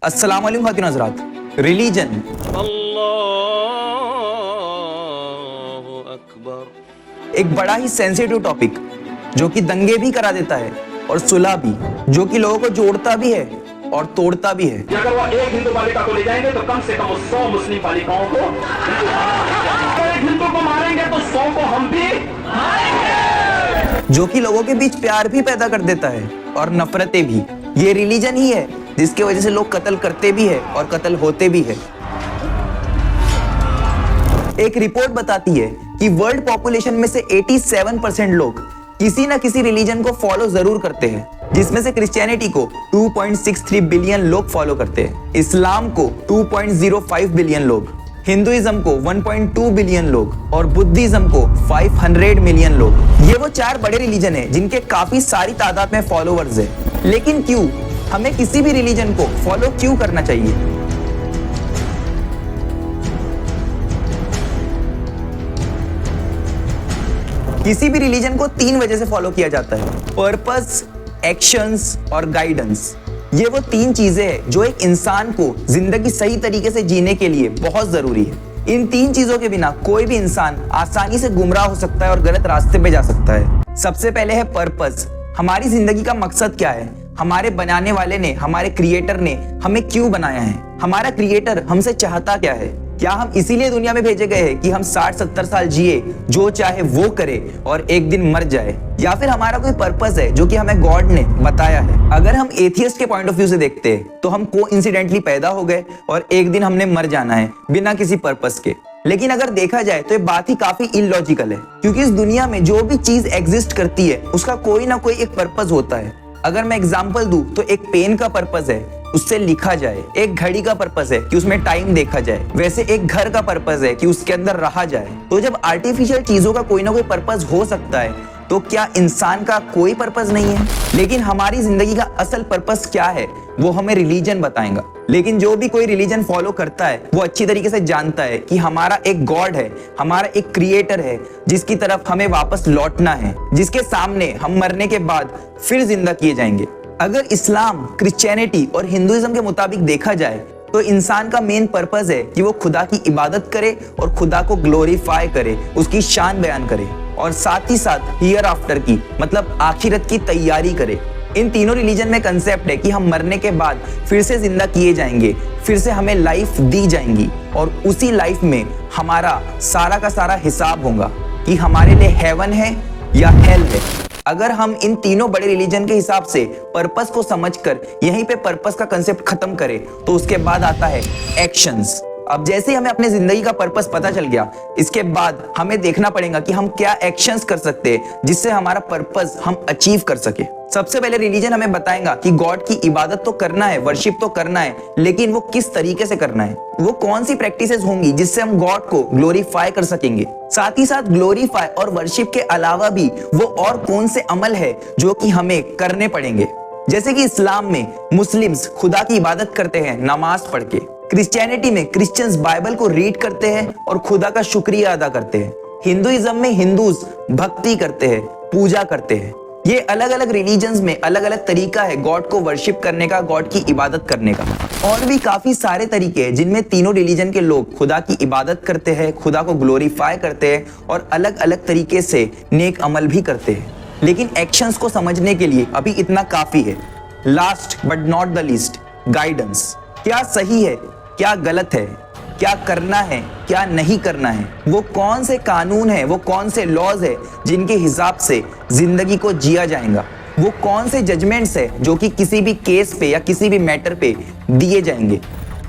अस्सलाम वालेकुम खातिन हज़रात। रिलीजन अल्लाहु अकबर एक बड़ा ही सेंसिटिव टॉपिक जो कि दंगे भी करा देता है और सुलह भी, जो कि लोगों को जोड़ता भी है और तोड़ता भी है। अगर वो एक हिंदू बालिका को ले जाएंगे तो कम से कम 100 मुस्लिम बालिकाओं को, अगर एक हिंदू को मारेंगे तो 100 को हम भी जो कि लोगों के बीच प्यार भी पैदा कर देता है और नफरतें भी। ये रिलीजन ही है जिसकी वजह से लोग कत्ल करते भी है और कत्ल होते भी है। एक रिपोर्ट बताती है कि वर्ल्ड पॉपुलेशन में से 87% लोग किसी ना किसी रिलीजन को फॉलो जरूर करते हैं, जिसमें से क्रिश्चियनिटी को 2.63 बिलियन लोग फॉलो करते हैं, इस्लाम को 2.05 बिलियन लोग, हिंदुइज्म को 1.2 बिलियन लोग और बुद्धिज्म को 500 मिलियन लोग। ये वो 4 बड़े रिलीजन है जिनके काफी सारी तादाद में फॉलोवर्स है। लेकिन क्यों हमें किसी भी रिलीजन को फॉलो क्यों करना चाहिए? किसी भी रिलीजन को 3 वजह से फॉलो किया जाता है: पर्पस, एक्शंस और गाइडेंस। ये वो 3 चीजें हैं जो एक इंसान को जिंदगी सही तरीके से जीने के लिए बहुत जरूरी है। इन 3 चीजों के बिना कोई भी इंसान आसानी से गुमराह हो सकता है और गलत रास्ते पे जा सकता है। सबसे पहले है पर्पस। हमारी जिंदगी का मकसद क्या है? हमारे बनाने वाले ने, हमारे क्रिएटर ने हमें क्यों बनाया है? हमारा क्रिएटर हमसे चाहता क्या है? क्या हम इसीलिए दुनिया में भेजे गए हैं कि हम 60-70 साल जिए, जो चाहे वो करे और एक दिन मर जाए? या फिर हमारा कोई पर्पस है जो कि हमें गॉड ने बताया है? अगर हम एथियस्ट के पॉइंट ऑफ व्यू से देखते हैं तो हम कोइंसिडेंटली पैदा हो गए और एक दिन हमने मर जाना है बिना किसी पर्पस के। लेकिन अगर देखा जाए तो ये बात ही काफी इलॉजिकल है, क्योंकि इस दुनिया में जो भी चीज एग्जिस्ट करती है उसका कोई ना कोई एक पर्पस होता है। अगर मैं एग्जांपल दूं तो एक पेन का पर्पस है उससे लिखा जाए, एक घड़ी का पर्पस है कि उसमें टाइम देखा जाए, वैसे एक घर का पर्पस है कि उसके अंदर रहा जाए। तो जब आर्टिफिशियल चीजों का कोई ना कोई पर्पस हो सकता है तो क्या इंसान का कोई पर्पस नहीं है? लेकिन हमारी जिंदगी का असल पर्पस क्या है वो हमें रिलीजन बताएगा। लेकिन जो भी कोई रिलीजन फॉलो करता है वो अच्छी तरीके से जानता है कि हमारा एक गॉड है, हमारा एक क्रिएटर है जिसकी तरफ हमें वापस लौटना है, जिसके सामने हम मरने के बाद फिर जिंदा किए जाएंगे। अगर इस्लाम, क्रिश्चियनिटी और हिंदुइज्म के मुताबिक देखा जाए तो इंसान का मेन पर्पस है कि वो खुदा की इबादत करे और खुदा को ग्लोरीफाई करे, उसकी शान बयान करे और साथ ही साथ हियर आफ्टर की, मतलब आखिरत की तैयारी करे। इन तीनों रिलीजन में कंसेप्ट है कि हम मरने के बाद फिर से जिंदा किए जाएंगे, फिर से हमें लाइफ दी जाएंगी और उसी लाइफ में हमारा सारा का सारा हिसाब होगा कि हमारे लिए हेवन है या हेल है। अगर हम इन तीनों बड़े रिलीजन के हिसाब से पर्पस को समझकर यहीं पे पर्पस का कंसेप्ट खत्म करें तो उसके बाद आता है एक्शंस। अब जैसे ही हमें अपने जिंदगी का पर्पस पता चल गया, इसके बाद हमें देखना पड़ेगा कि हम क्या एक्शंस कर सकते हैं जिससे हमारा पर्पस हम अचीव कर सके। सबसे पहले रिलीजन हमें बताएगा कि गॉड की इबादत तो करना है, वर्शिप तो करना है, लेकिन वो किस तरीके से करना है, वो कौन सी प्रैक्टिसेस होंगी जिससे हम गॉड को ग्लोरीफाई कर सकेंगे। साथ ही साथ ग्लोरीफाई और वर्शिप के अलावा भी वो और कौन से अमल है जो कि हमें करने पड़ेंगे। जैसे कि इस्लाम में मुस्लिम्स खुदा की इबादत करते हैं नमाज पढ़ के, क्रिश्चियनिटी में क्रिश्चियंस बाइबल को रीड करते हैं और खुदा का शुक्रिया अदा करते हैं, हिंदुइज्म में हिंदूज भक्ति करते हैं, पूजा करते हैं। ये अलग अलग रिलीजन्स में अलग अलग तरीका है गॉड को वर्शिप करने का, गॉड की इबादत करने का। और भी काफी सारे तरीके हैं जिनमें तीनों रिलीजन के लोग खुदा की इबादत करते हैं, खुदा को ग्लोरीफाई करते हैं और अलग अलग तरीके से नेक अमल भी करते हैं। लेकिन एक्शंस को समझने के लिए अभी इतना काफी है। Last but not the least, guidance. क्या सही है, क्या गलत है, क्या करना है, क्या नहीं करना है, वो कौन से कानून है, वो कौन से लॉज है जिनके हिसाब से जिंदगी को जिया जाएगा, वो कौन से जजमेंट्स है जो कि किसी भी केस पे या किसी भी मैटर पे दिए जाएंगे।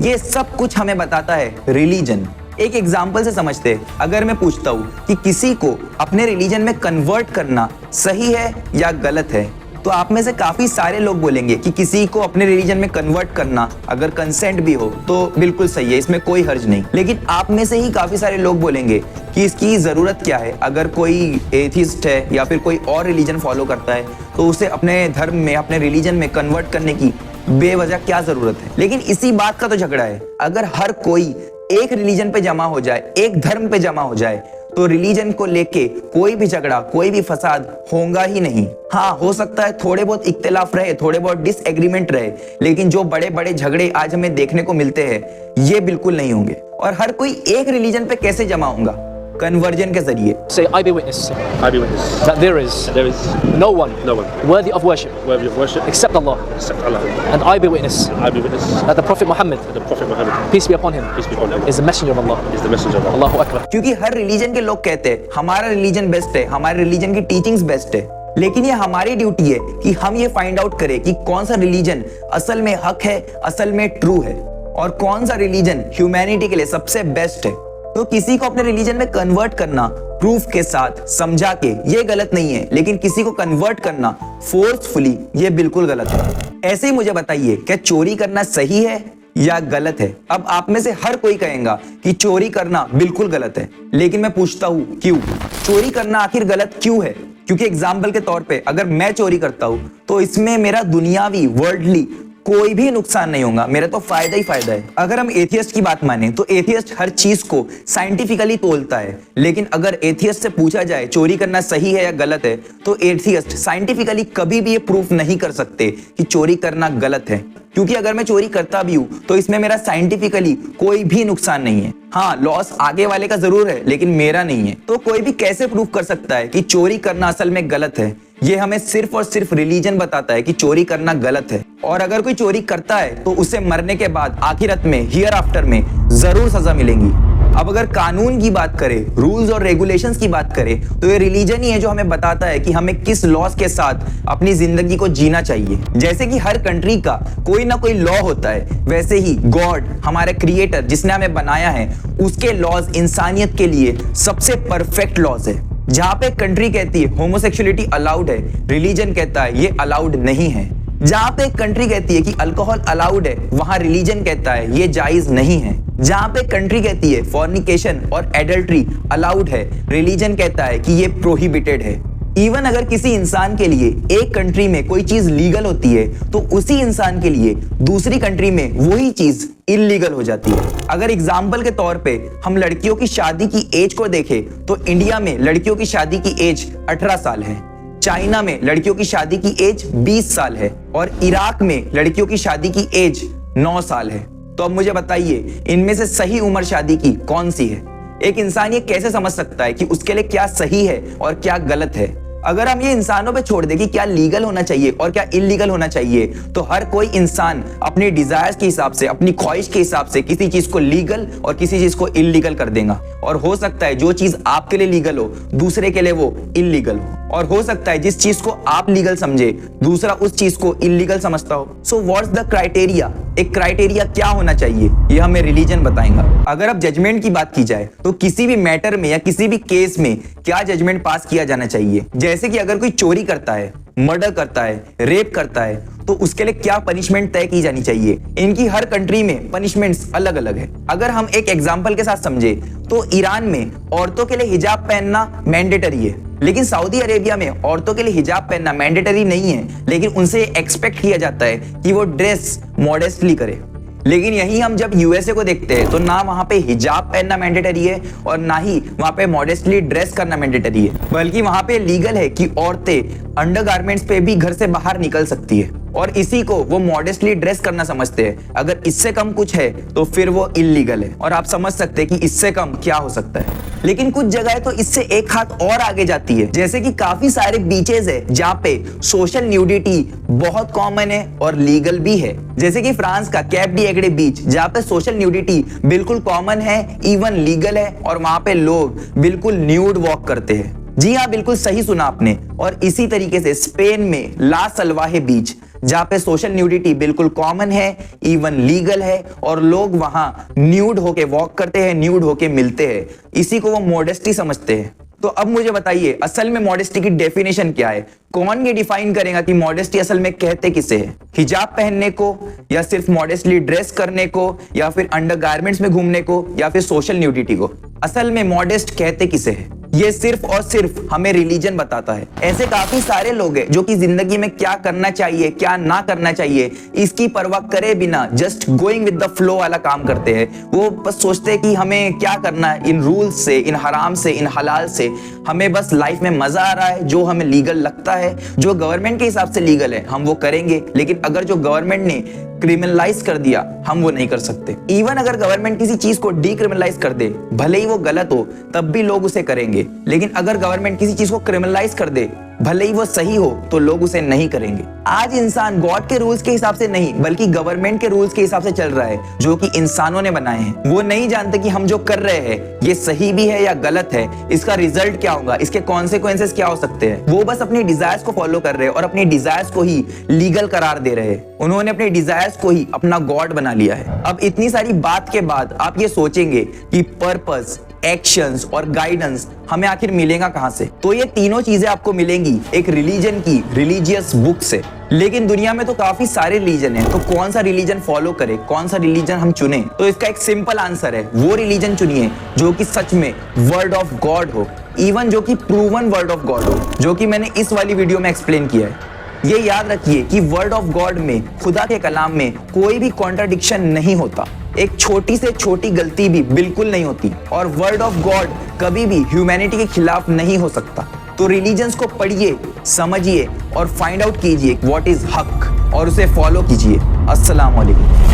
ये सब कुछ हमें बताता है रिलीजन। एक एग्जाम्पल से समझते हैं। अगर मैं पूछता हूँ कि किसी को अपने रिलीजन में कन्वर्ट करना सही है या गलत है, तो आप में से काफी सारे लोग बोलेंगे कि किसी को अपने रिलीजन में कन्वर्ट करना अगर कंसेंट भी हो तो बिल्कुल सही है, इसमें कोई हर्ज नहीं। लेकिन आप में से ही काफी सारे लोग बोलेंगे कि इसकी जरूरत क्या है? अगर कोई एथिस्ट है या फिर कोई और रिलीजन फॉलो करता है तो उसे अपने धर्म में, अपने रिलीजन में कन्वर्ट करने की बेवजह क्या जरूरत है? लेकिन इसी बात का तो झगड़ा है। अगर हर कोई एक रिलीजन पे जमा हो जाए, एक धर्म पे जमा हो जाए, तो रिलीजन को लेके कोई भी झगड़ा, कोई भी फसाद होगा ही नहीं। हाँ, हो सकता है थोड़े बहुत इख्तिलाफ रहे, थोड़े बहुत डिसएग्रीमेंट रहे, लेकिन जो बड़े बड़े झगड़े आज हमें देखने को मिलते हैं ये बिल्कुल नहीं होंगे। और हर कोई एक रिलीजन पे कैसे जमा होगा? कन्वर्जन के जरिए। Say, I bear witness I bear witness that there is there is no one no one worthy of worship worthy of worship except Allah. except Allah. And I bear witness I bear witness that the Prophet Muhammad, that the Prophet Muhammad, peace be upon him, peace be upon him, is the messenger of Allah. is the messenger of Allah. Allahu Akbar. क्योंकि हर religion के लोग कहते हैं हमारा religion best है, हमारे religion की teachings best है, लेकिन ये हमारी ड्यूटी है कि हम ये फाइंड आउट करें कि कौन सा रिलीजन असल में हक है, असल में ट्रू है, और कौन सा रिलीजन ह्यूमैनिटी के लिए सबसे बेस्ट है। तो किसी को अपने रिलीजन में कन्वर्ट करना प्रूफ के साथ, समझा के, ये गलत नहीं है, लेकिन किसी को कन्वर्ट करना फोर्सफुली ये बिल्कुल गलत है। ऐसे ही मुझे बताइए, क्या चोरी करना सही है या गलत है? अब आप में से हर कोई कहेगा कि चोरी करना बिल्कुल गलत है, लेकिन मैं पूछता हूं क्यों? चोरी करना आखिर गलत क्यों है? क्योंकि एग्जाम्पल के तौर पे अगर मैं चोरी करता हूं तो इसमें मेरा दुनियावी, वर्ल्डली कोई भी नुकसान नहीं होगा, मेरा तो फायदा ही फायदा है। अगर हम एथियस्ट की बात माने तो एथियस्ट हर चीज को साइंटिफिकली तोलता है, लेकिन अगर एथियस्ट से पूछा जाए चोरी करना सही है या गलत है, तो एथियस्ट साइंटिफिकली कभी भी ये प्रूफ नहीं कर सकते कि चोरी करना गलत है। क्योंकि अगर मैं चोरी करता भी हूं तो इसमें मेरा साइंटिफिकली कोई भी नुकसान नहीं है। हाँ, लॉस आगे वाले का जरूर है, लेकिन मेरा नहीं है। तो कोई भी कैसे प्रूफ कर सकता है कि चोरी करना असल में गलत है? ये हमें सिर्फ और सिर्फ रिलीजन बताता है कि चोरी करना गलत है, और अगर कोई चोरी करता है तो उसे मरने के बाद आखिरत में, हियर आफ्टर में जरूर सजा मिलेगी। अब अगर कानून की बात करें, रूल्स और रेगुलेशंस की बात करें, तो ये रिलीजन ही है जो हमें बताता है कि हमें किस लॉस के साथ अपनी जिंदगी को जीना चाहिए। जैसे कि हर कंट्री का कोई ना कोई लॉ होता है, वैसे ही गॉड, हमारे क्रिएटर जिसने हमें बनाया है, उसके लॉज इंसानियत के लिए सबसे परफेक्ट लॉज है। जहां पे कंट्री कहती है होमोसेक्सुअलिटी अलाउड है, रिलीजन कहता है ये अलाउड नहीं है। जहां पे कंट्री कहती है कि अल्कोहल अलाउड है, वहां रिलीजन कहता है ये जायज नहीं है। जहां पे कंट्री कहती है फॉर्निकेशन और एडल्ट्री अलाउड है, रिलीजन कहता है कि ये प्रोहिबिटेड है। इवन अगर किसी इंसान के लिए एक कंट्री में कोई चीज लीगल होती है, तो उसी इंसान के लिए दूसरी कंट्री में वही चीज इलीगल हो जाती है। अगर एग्जाम्पल के तौर पे हम लड़कियों की शादी की एज को देखें, तो इंडिया में लड़कियों की शादी की एज 18 साल है, चाइना में लड़कियों की शादी की एज 20 साल है, और इराक में लड़कियों की शादी की एज 9 साल है। तो अब मुझे बताइए, इनमें से सही उम्र शादी की कौन सी है? एक इंसान ये कैसे समझ सकता है कि उसके लिए क्या सही है और क्या गलत है? अगर हम ये इंसानों पे छोड़ दें कि क्या लीगल होना चाहिए और क्या इलीगल होना चाहिए, तो हर कोई इंसान अपने डिजायर्स के हिसाब से, अपनी ख्वाहिश के हिसाब से किसी चीज को लीगल और किसी चीज को इलीगल कर देगा। और हो सकता है जो चीज आपके लिए लीगल हो, दूसरे के लिए वो इलीगल हो, और हो सकता है जिस चीज को आप लीगल समझे, दूसरा उस चीज को इलीगल समझता हो। So what's the criteria? एक क्राइटेरिया क्या होना चाहिए, ये हमें रिलीजन बताएगा। अगर अब जजमेंट की बात की जाए, तो किसी भी मैटर में या किसी भी केस में क्या जजमेंट पास किया जाना चाहिए? जैसे कि अगर कोई चोरी करता है, मर्डर करता है, रेप करता है, तो उसके लिए क्या पनिशमेंट तय की जानी चाहिए? इनकी हर कंट्री में पनिशमेंट्स अलग अलग है। अगर हम एक एग्जांपल के साथ समझे, तो ईरान में औरतों के लिए हिजाब पहनना मैंडेटरी है, लेकिन सऊदी अरेबिया में औरतों के लिए हिजाब पहनना मैंडेटरी नहीं है, लेकिन उनसे एक्सपेक्ट किया जाता है कि वो ड्रेस मॉडेस्टली करे। लेकिन यही हम जब यूएसए को देखते हैं, तो ना वहां पे हिजाब पहनना मैंडेटरी है और ना ही वहां पे मॉडेस्टली ड्रेस करना मैंडेटरी है, बल्कि वहां पे लीगल है कि औरतें अंडरगारमेंट्स पे भी घर से बाहर निकल सकती है, और इसी को वो मॉडेस्टली ड्रेस करना समझते हैं। अगर इससे कम कुछ है तो फिर वो इलीगल है, और आप समझ सकते हैं कि इससे कम क्या हो सकता है। लेकिन कुछ जगह तो इससे एक हाथ और आगे जाती है, जैसे कि काफी सारे बीचेस है जहाँ पे सोशल न्यूडिटी बहुत कॉमन है और लीगल भी है। जैसे कि फ्रांस का कैप डी एग्डे बीच, जहाँ पे सोशल न्यूडिटी बिल्कुल कॉमन है, इवन लीगल है, और वहां पे लोग बिल्कुल न्यूड वॉक करते हैं। जी हाँ, बिल्कुल सही सुना आपने। और इसी तरीके से स्पेन में ला सलवाहे बीच, जहाँ पे सोशल न्यूडिटी बिल्कुल कॉमन है, इवन लीगल है, और लोग वहां न्यूड होके वॉक करते हैं, न्यूड होके मिलते हैं। इसी को वो मॉडेस्टी समझते हैं। तो अब मुझे बताइए, असल में मॉडेस्टी की डेफिनेशन क्या है? कौन ये डिफाइन करेगा कि मॉडेस्टी असल में कहते किसे है? हिजाब पहनने को, या सिर्फ मॉडेस्टली ड्रेस करने को, या फिर अंडरगारमेंट्स में घूमने को, या फिर सोशल न्यूडिटी को? असल में मॉडेस्ट कहते किसे है? ये सिर्फ और सिर्फ हमें रिलीजन बताता है। ऐसे काफी सारे लोग हैं जो कि जिंदगी में क्या करना चाहिए क्या ना करना चाहिए इसकी परवाह करे बिना just going with the flow वाला काम करते हैं। वो बस सोचते हैं कि हमें क्या करना है, इन रूल्स से, इन हराम से, इन हलाल से हमें बस लाइफ में मजा आ रहा है, जो हमें लीगल लगता है, जो गवर्नमेंट के हिसाब से लीगल है हम वो करेंगे। लेकिन अगर जो गवर्नमेंट ने क्रिमिनलाइज कर दिया हम वो नहीं कर सकते। इवन अगर गवर्नमेंट किसी चीज को डीक्रिमिनलाइज कर दे, भले ही वो गलत हो, तब भी लोग उसे करेंगे। लेकिन अगर गवर्नमेंट किसी चीज को क्रिमिनलाइज कर दे, भले ही वो सही हो, तो लोग उसे नहीं करेंगे। आज इंसान गॉड के रूल्स के हिसाब से नहीं बल्कि गवर्नमेंट के रूल्स के हिसाब से चल रहा है, जो कि इंसानों ने बनाए हैं। वो नहीं जानते कि हम जो कर रहे हैं ये सही भी है या गलत है, इसका रिजल्ट क्या होगा, इसके कॉन्सिक्वेंसेस क्या हो सकते हैं। वो बस अपनी डिजायर्स को फॉलो कर रहे हैं और अपनी डिजायर्स को ही लीगल करार दे रहे हैं। उन्होंने अपने डिजायर्स को ही अपना गॉड बना लिया है। अब इतनी सारी बात के बाद आप ये सोचेंगे कि पर्पस, एक्शंस और गाइडेंस हमें आखिर मिलेगा कहां से? तो ये तीनों चीजें आपको मिलेंगी एक रिलीजन की रिलीजियस बुक से। लेकिन दुनिया में तो काफी सारे रिलीजन हैं, तो कौन सा रिलीजन फॉलो करें, कौन सा रिलीजन हम चुने? तो इसका एक सिंपल आंसर है, वो रिलीजन चुनिए जो कि सच में वर्ड ऑफ गॉड हो, इवन जो कि प्रूवन वर्ड ऑफ गॉड हो, जो कि मैंने इस वाली वीडियो में एक्सप्लेन किया है। ये याद रखिए कि वर्ड ऑफ गॉड में, खुदा के कलाम में कोई भी कॉन्ट्राडिक्शन नहीं होता, एक छोटी से छोटी गलती भी बिल्कुल नहीं होती, और वर्ड ऑफ गॉड कभी भी ह्यूमैनिटी के खिलाफ नहीं हो सकता। तो रिलीजन्स को पढ़िए, समझिए और फाइंड आउट कीजिए व्हाट इज हक और उसे फॉलो कीजिए। अस्सलाम वालेकुम।